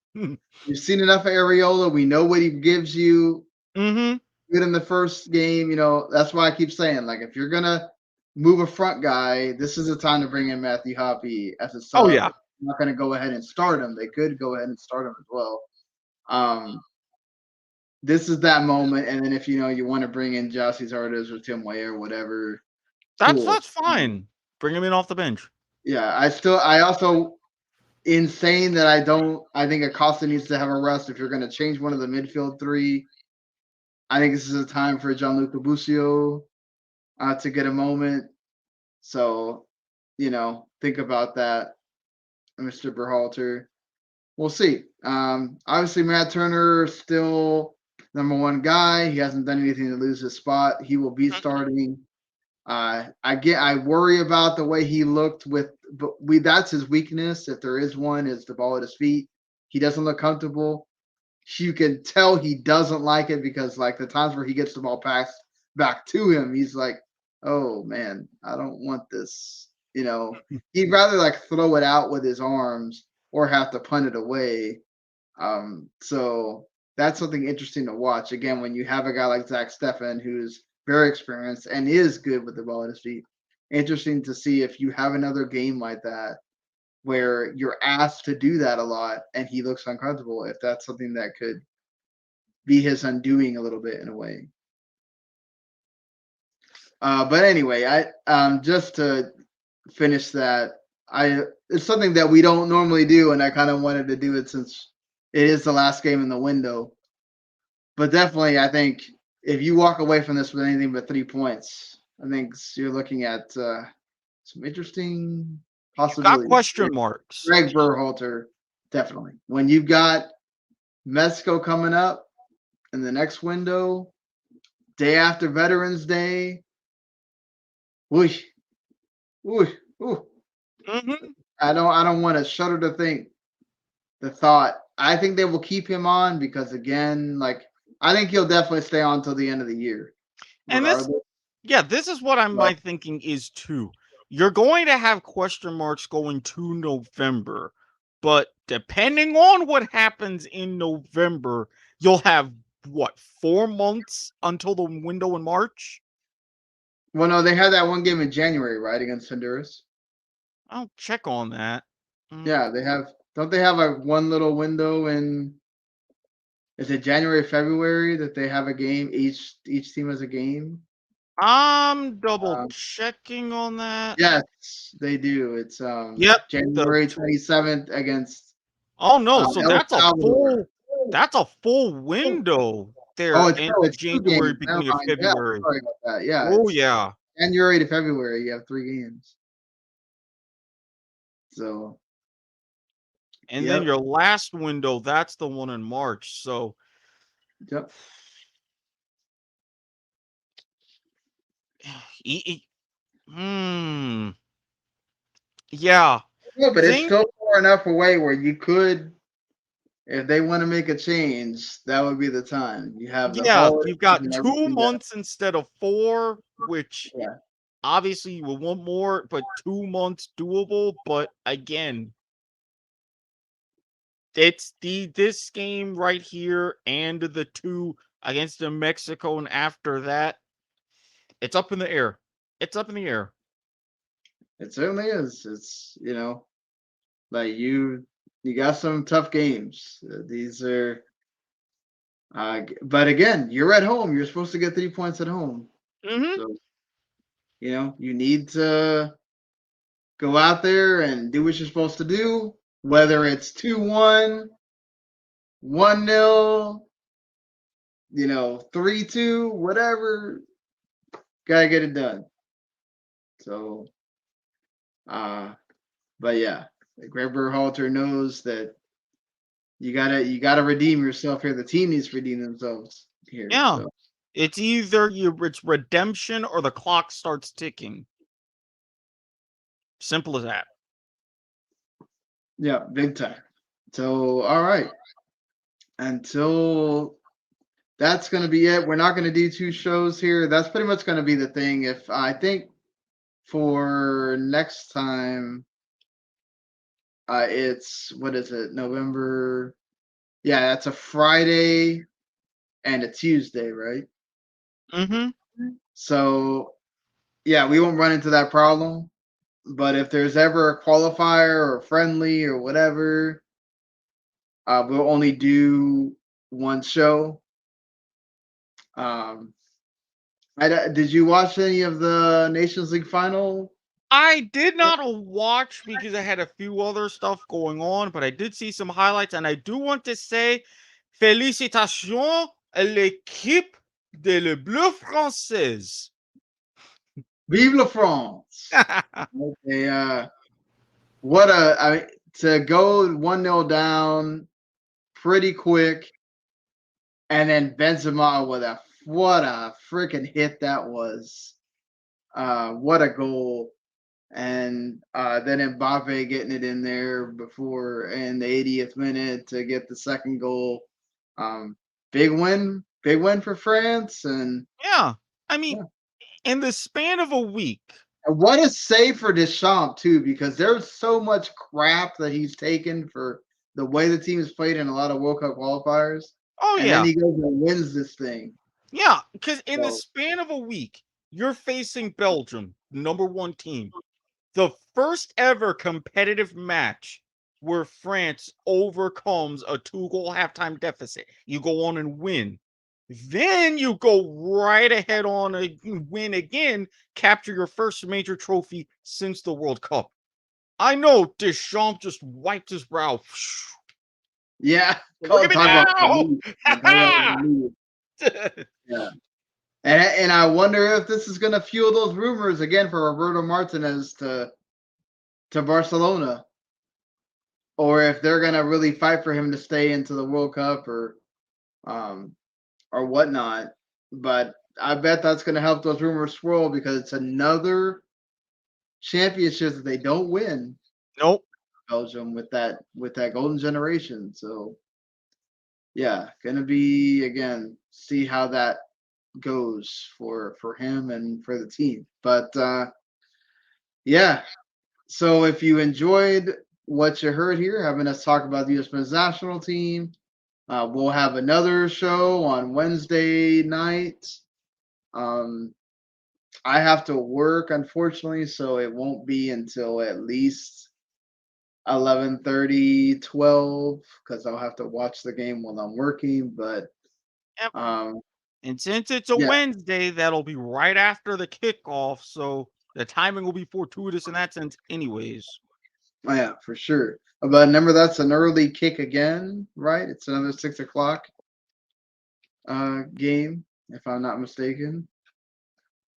We've seen enough of Areola. We know what he gives you. Mm-hmm. Good in the first game. That's why I keep saying, like, if you're gonna move a front guy, this is the time to bring in Matthew Hoppe as a Oh, sub. yeah. I'm not gonna go ahead and start him. They could go ahead and start him as well. Um, this is that moment, and then if you want to bring in Jossie Zardes or Tim Way or whatever, cool. That's fine. Bring him in off the bench. Yeah, I also in saying that I think Acosta needs to have a rest if you're gonna change one of the midfield three. I think this is a time for Gianluca Busio to get a moment. So, think about that, Mr. Berhalter. We'll see. Obviously, Matt Turner still number one guy. He hasn't done anything to lose his spot. He will be starting. I worry about the way he looked but that's his weakness. If there is one, is the ball at his feet. He doesn't look comfortable. You can tell he doesn't like it because like the times where he gets the ball passed back to him, he's like, oh man, I don't want this. He'd rather like throw it out with his arms or have to punt it away. So that's something interesting to watch. Again, when you have a guy like Zach Steffen who's very experienced and is good with the ball at his feet, interesting to see if you have another game like that where you're asked to do that a lot and he looks uncomfortable, if that's something that could be his undoing a little bit in a way. But anyway, I just to finish that, it's something that we don't normally do, and I kind of wanted to do it since it is the last game in the window. But definitely, I think if you walk away from this with anything but 3 points, I think you're looking at some interesting Got possibilities. question marks. Gregg Berhalter, definitely. When you've got Mexico coming up in the next window, day after Veterans Day, whoosh, whoosh, whoosh. Mm-hmm. I don't want to shudder to think the thought. I think they will keep him on because again, like I think he'll definitely stay on till the end of the year, And this, regardless. yeah, this is what But my thinking is too. You're going to have question marks going to November, but depending on what happens in November, you'll have what, 4 months until the window in March? well, no, they had that one game in January, right, against Honduras. I'll check on that. Yeah, they have. Don't they have like one little window in? Is it January, February that they have a game? Each team has a game. I'm double Um, checking on that. yes, they do. It's Yep. January 27th against Oh no, so El Salvador. that's a full window Oh, there it's in no, it's 2 January, games. Never beginning of mind. Yeah, February. sorry about that. Yeah, Oh it's yeah. January to February. You have 3 games. So, And then yep, your last window, that's the one in March. So yep. e- e- hmm. Yeah. Yeah, but it's Think still far enough away where you could, if they want to make a change, that would be the time. You have the Yeah, holidays you've got and 2 everything that, months instead of 4, which yeah. obviously you will want more, but 2 months doable. But again, it's this game right here and the 2 against New Mexico, and after that, it's up in the air. It's up in the air. It certainly is. It's, like you got some tough games. These are but again, you're at home. You're supposed to get 3 points at home. Mhm. So, you need to go out there and do what you're supposed to do, whether it's 2-1, 1-0, 3-2, whatever, gotta get it done. So but yeah, Gregg Berhalter knows that you gotta redeem yourself here. The team needs to redeem themselves here. Yeah. So It's either it's redemption or the clock starts ticking. Simple as that. yeah, big time. So all right. Until that's gonna be it. We're not gonna do 2 shows here. That's pretty much gonna be the thing. If I think for next time, it's what is it? November. Yeah, that's a Friday and a Tuesday, right? Mhm. So yeah, we won't run into that problem. But if there's ever a qualifier or friendly or whatever, we'll only do 1 show. Um, did you watch any of the Nations League final? I did not watch because I had a few other stuff going on, but I did see some highlights, and I do want to say félicitations à l'équipe de Le Bleu Française. Vive la France! Okay, I mean, to go 1-0 down pretty quick, and then Benzema with what a freaking hit that was! What a goal! And then Mbappe getting it in there before in the 80th minute to get the second goal. Um, big win for France, and Yeah. I mean, yeah. in the span of a week. And what a save for Deschamps too, because there's so much crap that he's taken for the way the team has played in a lot of World Cup qualifiers, Oh, and then yeah. he goes and wins this thing. Yeah, because in the So span of a week, you're facing Belgium, #1 team. The first ever competitive match where France overcomes a 2-goal halftime deficit. You go on and win. Then you go right ahead on a win again, capture your first major trophy since the World Cup. I know Deschamps just wiped his brow. yeah, Look at me talk about now! relief. Ha Talk about relief. ha! Yeah. And I wonder if this is going to fuel those rumors again for Roberto Martinez to Barcelona, or if they're going to really fight for him to stay into the World Cup um or whatnot. But I bet that's going to help those rumors swirl because it's another championship that they don't win, Nope. Belgium, with that golden generation. So yeah, gonna be again see how that goes for him and for the team. But yeah, so if you enjoyed what you heard here, having us talk about the U.S. men's national team, we'll have another show on Wednesday night. Um, I have to work, unfortunately, so it won't be until at least 11:30, 12, because I'll have to watch the game while I'm working. But Yep. um, And since it's a yeah, Wednesday, that'll be right after the kickoff, so the timing will be fortuitous in that sense anyways. oh, yeah, for sure. But remember, that's an early kick again, right? It's another 6 o'clock game, if I'm not mistaken.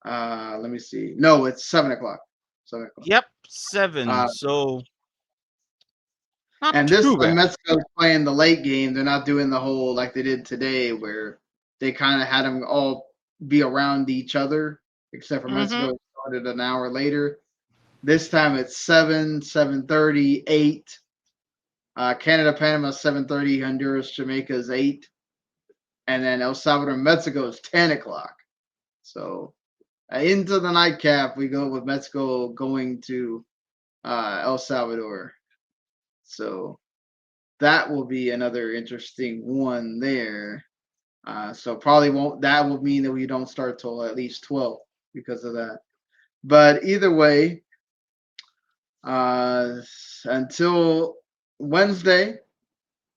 Let me see. No, it's 7 o'clock. 7 o'clock. Yep, 7, Uh, so not and this too time bad. Mexico's playing the late game. They're not doing the whole like they did today, where they kind of had them all be around each other, except for Mhm. Mexico started an hour later. This time it's 7, 7:30, 8. Canada, Panama 7:30. Honduras, Jamaica is 8, and then El Salvador, Mexico is 10 o'clock. So into the nightcap, we go with Mexico going to El Salvador. So that will be another interesting one there. So probably won't. That will mean that we don't start till at least 12 because of that. But either way, until Wednesday,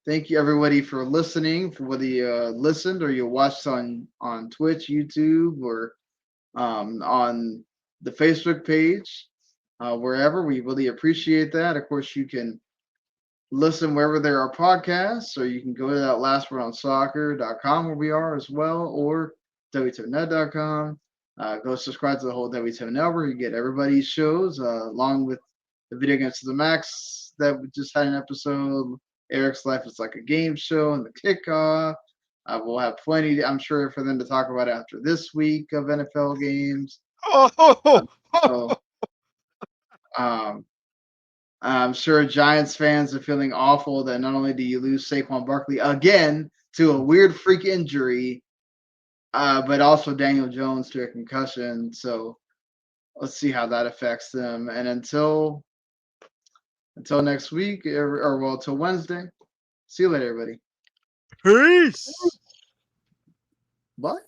thank you everybody for listening. For whether you listened or you watched on Twitch, YouTube, or on the Facebook page, wherever. We really appreciate that. Of course, you can listen wherever there are podcasts, or you can go to that lastwordonsoccer.com where we are as well, or WTONet.com. Go subscribe to the whole WTO Network. You get everybody's shows, along with the Video Games to the Max that we just had an episode. Erik's Life is Like a Game Show and the kickoff. We'll have plenty, I'm sure, for them to talk about after this week of NFL games. So, I'm sure Giants fans are feeling awful that not only do you lose Saquon Barkley again to a weird freak injury, but also Daniel Jones to a concussion. So let's see how that affects them. And until next week, or well, till Wednesday. See you later, everybody. Peace. Bye.